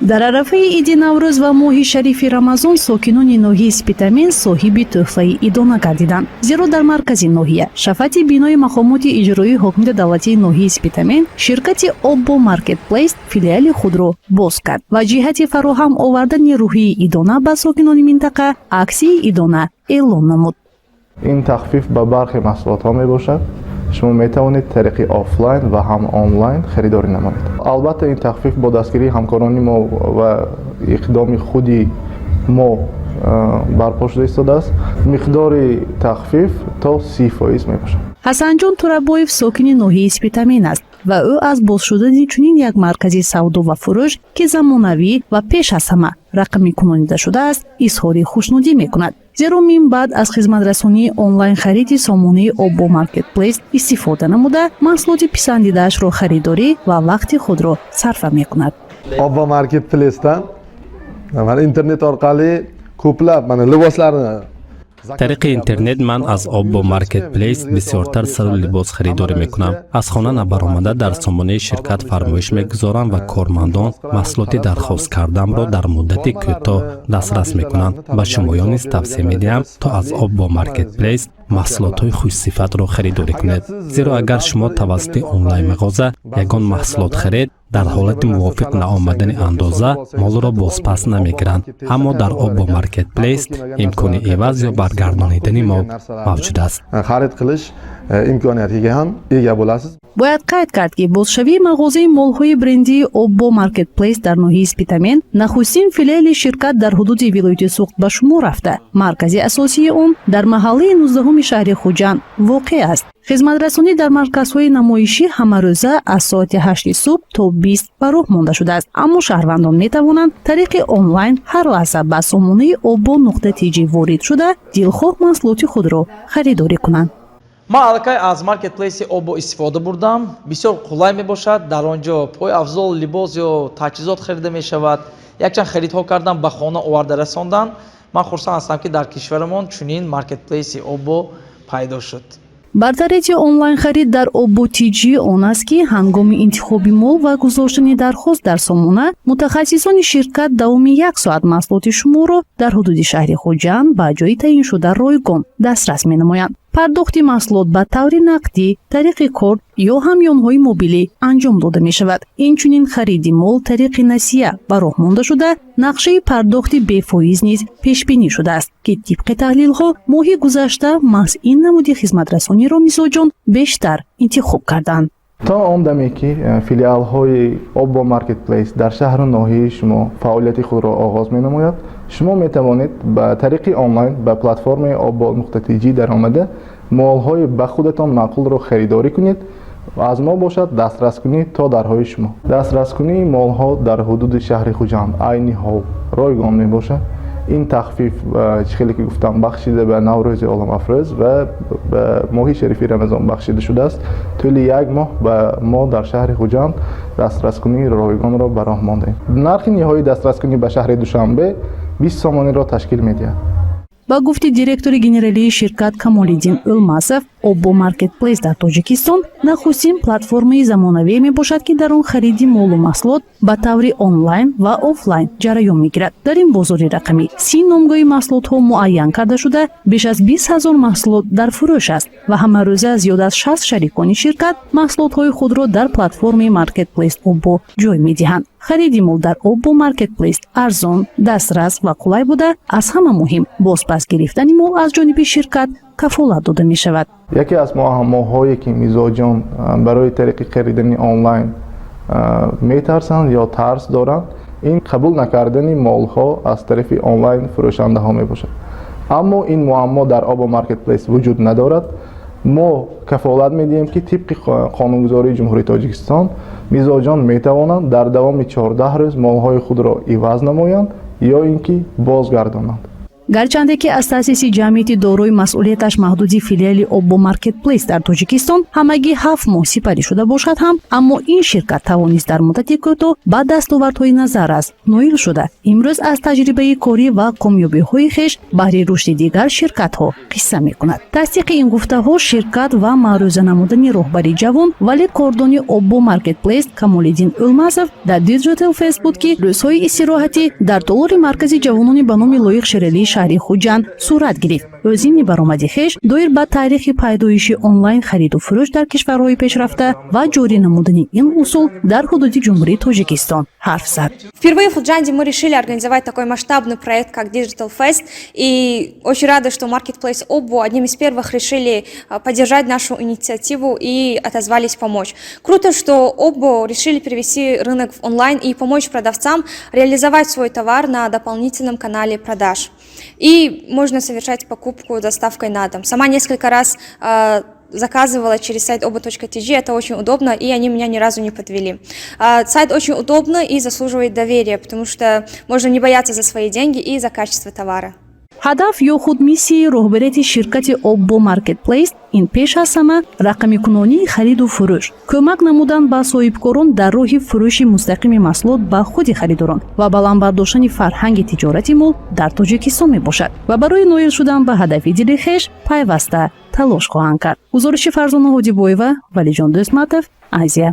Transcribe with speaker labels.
Speaker 1: дар арафаи иди наврӯз ва моҳи шарифи рамазон сокинони ноҳияи Спитамен соҳиби тӯҳфаи идона гардиданд. Зеро дар маркази ноҳия шафати бинои мақомоти иҷроии ҳокимияти давлатии ноҳияи Спитамен ширкати Obbo Marketplace филиали худро боз кард ва ҷиҳати фароҳам овардани рӯҳии идона ба сокинони минтақа аксияи идона эълон намуд.
Speaker 2: ин тахфиф ба бархи маҳсулотҳо мебошад. шумо метавонед тариқи офлайн ва ҳам онлайн харидорӣ намоед. албатта ин тахфиф бо дастгирии ҳамкорони мо ва иқдоми худи мо барпо шуда истодааст. миқдори тахфиф то 30% мебошад.
Speaker 1: ҳасанҷон Турабоев сокини ноҳияи Спитамен аст ва ӯ аз боз шудани чунин як маркази савдо ва фурӯш ки замонавӣ ва пеш аз ҳама рақамӣ кунонида шудааст изҳори хушнудӣ мекунад. зеро мин баъд аз хизматрасонии онлайн хариди сомонаи Obbo Marketplace истифода намуда маҳсулоти писандидаашро харидорӣ ва вақти худро сарфа мекунад.
Speaker 3: Obbo Marketplace'dan mana internet orqali ko'plab mana liboslarni
Speaker 4: тариқи интернет ман аз Obbo Marketplace бисёртар сару либос харидорӣ мекунам. аз хона набаромада дар сомонаи ширкат фармоиш мегузорам ва кормандон маҳсулоти дархост кардамро дар муддати кӯтоҳ дастрас мекунанд. ба шумоён низ тавсия медиҳам то аз Obbo Marketplace маҳсулотҳои хушсифатро харидорӣ кунед. зеро агар шумо тавассути онлайн мағоза ягон маҳсулот харед дар ҳолати мувофиқ наомадани андоза молро бозпас намегиранд. аммо дар Obbo Marketplace имкони эваз ё баргардонидани мол мавҷуд аст.
Speaker 3: xarid qilish imkoniyatiga ham ega bo'lasiz.
Speaker 1: бояд қайд кард ки бозшавии мағозаи молҳои брендии Obbo Marketplace дар ноҳияи Спитамен нахустин филиали ширкат дар ҳудуди вилояти Суғд ба шумор рафта, маркази асосии он дар маҳаллаи 19 шаҳри Хуҷанд воқеъ аст. хизматрасонӣ дар марказҳои намоишӣ ҳамарӯза аз соати 8 субҳ то 20 ба роҳ монда шудааст, аммо шаҳрвандон метавонанд тариқи онлайн ҳар лаҳза ба сомонаи Obbo.tg ворид шуда дилхоҳ маҳсулоти худро харидорӣ кунанд.
Speaker 5: ман аллакай аз маркетплейси Obbo истифода бурдам. бисёр қулай мебошад. дар он ҷо пойафзол либос ё таҷҳизот харида мешавад. якчанд харидҳо кардам, ба хона оварда расондан. ман хурсанд ҳастам ки дар кишварамон чунин маркетплейси Obbo пайдо шуд.
Speaker 1: бартарияти онлайн харид дар Obbo.tg он аст ки ҳангоми интихоби мол ва гузоштани дархост дар сомона мутахассисони ширкат давоми 1 соат маҳсулоти шуморо дар ҳудуди шаҳри Хуҷанд ба ҷои таъиншуда ройгон дастрас менамоянд. пардохти маҳсулот ба таври нақдӣ, тариқи корт ё ҳамёнҳои мобилӣ анҷом дода мешавад. инчунин хариди мол тариқи насия ба роҳ монда шуда нақшаи пардохти бефоиз низ пешбинӣ шудааст ки тибқи таҳлилҳо моҳи гузашта маҳз ин намуди хизматрасониро мизоҷон бештар интихоб карданд.
Speaker 2: то он даме ки филиалҳои Obbo Marketplace дар шаҳру ноҳияи шумо фаъолияти худро оғоз менамояд, шумо метавонед ба тариқи онлайн ба платформаи Obbo.tg даромада молҳои ба худатон маъқулро харидорӣ кунед. аз мо бошад дастраскунӣ то дарҳои шумо. дастраскунии молҳо дар ҳудуди шаҳри Хуҷанд айни ҳол ройгон мебошад. ин тахфиф чихеле ки гуфтам бахшида ба наврӯзи оламафрӯз ва ба моҳи шарифи рамазон бахшида шудааст. тӯли 1 моҳ ба мо дар шаҳри Хуҷанд дастраскунии ройгонро ба роҳ мондаем. нархи ниҳоии дастраскунӣ ба шаҳри Душанбе 20 сомониро ташкил медиҳад.
Speaker 1: ба гуфти директори генералии ширкат Камолиддин Улмасов, Obbo Marketplace дар Тоҷикистон нахустин платформаи замонавие мебошад ки дар он хариди молу маҳсулот ба таври онлайн ва офлайн ҷараён мегирад. дар ин бозори рақамӣ 30 номгоҳи маҳсулотҳо муайян карда шуда беш аз 20 000 маҳсулот дар фурӯш аст ва ҳамарӯза зиёда аз 60 шарикони ширкат маҳсулотҳои худро дар платформаи Marketplace Obbo ҷой медиҳанд. хариди мол дар Obbo Marketplace арзон, дастрас ва қулай буда, аз ҳама муҳим бозпас гирифтани мол аз ҷониби ширкат кафолат дода мешавад.
Speaker 2: яке аз муаммоҳое ки мизоҷон барои тариқи харидани онлайн метарсанд ё тарс доранд, ин қабул накардани молҳо аз тарафи онлайн фурӯшандаҳо мебошад. аммо ин муаммо дар Obbo Marketplace вуҷуд надорад. мо кафолат медиҳем ки тибқи қонунгузории ҷумҳурии Тоҷикистон мизоҷон метавонанд дар давоми 14 рӯз молҳои худро иваз намоянд ё ин ки бозгардонанд.
Speaker 1: гарчанде ки аз таъсиси ҷамъияти дорои масъулияташ маҳдуди филиали Obbo Marketplace дар Тоҷикистон ҳамагӣ 7 моҳ сипарӣ шуда бошад ҳам, аммо ин ширкат тавонист дар муддати кӯтоҳ ба дастовардҳои назаррас ноил шуда имрӯз аз таҷрибаи корӣ ва комёбиҳои хеш баҳри рушди дигар ширкатҳо қисса мекунад. Тасдиқи ин гуфтаҳо ширкат ва маъруза намудани роҳбари ҷавон вале кордони Obbo Marketplace Камолиддин Улмасов дар Digital Facebook ки рӯзҳои истироҳатӣ дар толори маркази ҷавонони ба номи лоиқ шералии шаҳри Хуҷанд сурат гирифт. Ӯ зимни баромади хеш доир ба таърихи пайдоиши онлайн хариду фурӯш дар кишварҳои пешрафта ва ҷорӣ намудани ин усул дар ҳудуди ҷумҳурии Тоҷикистон ҳарф зад.
Speaker 6: Впервые в Худжанде мы решили организовать такой масштабный проект, как Digital Fest, и очень рада, что Marketplace Obbo одним из первых решили поддержать нашу инициативу и отозвались помочь. Круто, что Obbo решили перевести рынок в онлайн и помочь продавцам реализовать свой товар на дополнительном канале продаж. И можно совершать покупку доставкой на дом. Сама несколько раз заказывала через сайт obbo.tg, это очень удобно, и они меня ни разу не подвели. Сайт очень удобный и заслуживает доверия, потому что можно не бояться за свои деньги и за качество товара.
Speaker 1: ҳадаф ё худ миссияи роҳбарияти ширкати Obbo Marketplace ин пеш аз ҳама рақамикунонии хариду фурӯш, кӯмак намудан ба соҳибкорон дар роҳи фурӯши мустақими маҳсулот ба худи харидорон ва баландбардоштани фарҳанги тиҷорати мол дар Тоҷикистон мебошад ва барои ноил шудан ба ҳадафи дили хеш пайваста талош хоҳанд кард. гузориши Фарзона Ҳодибоева, Валиҷон Дӯстматов, Азия.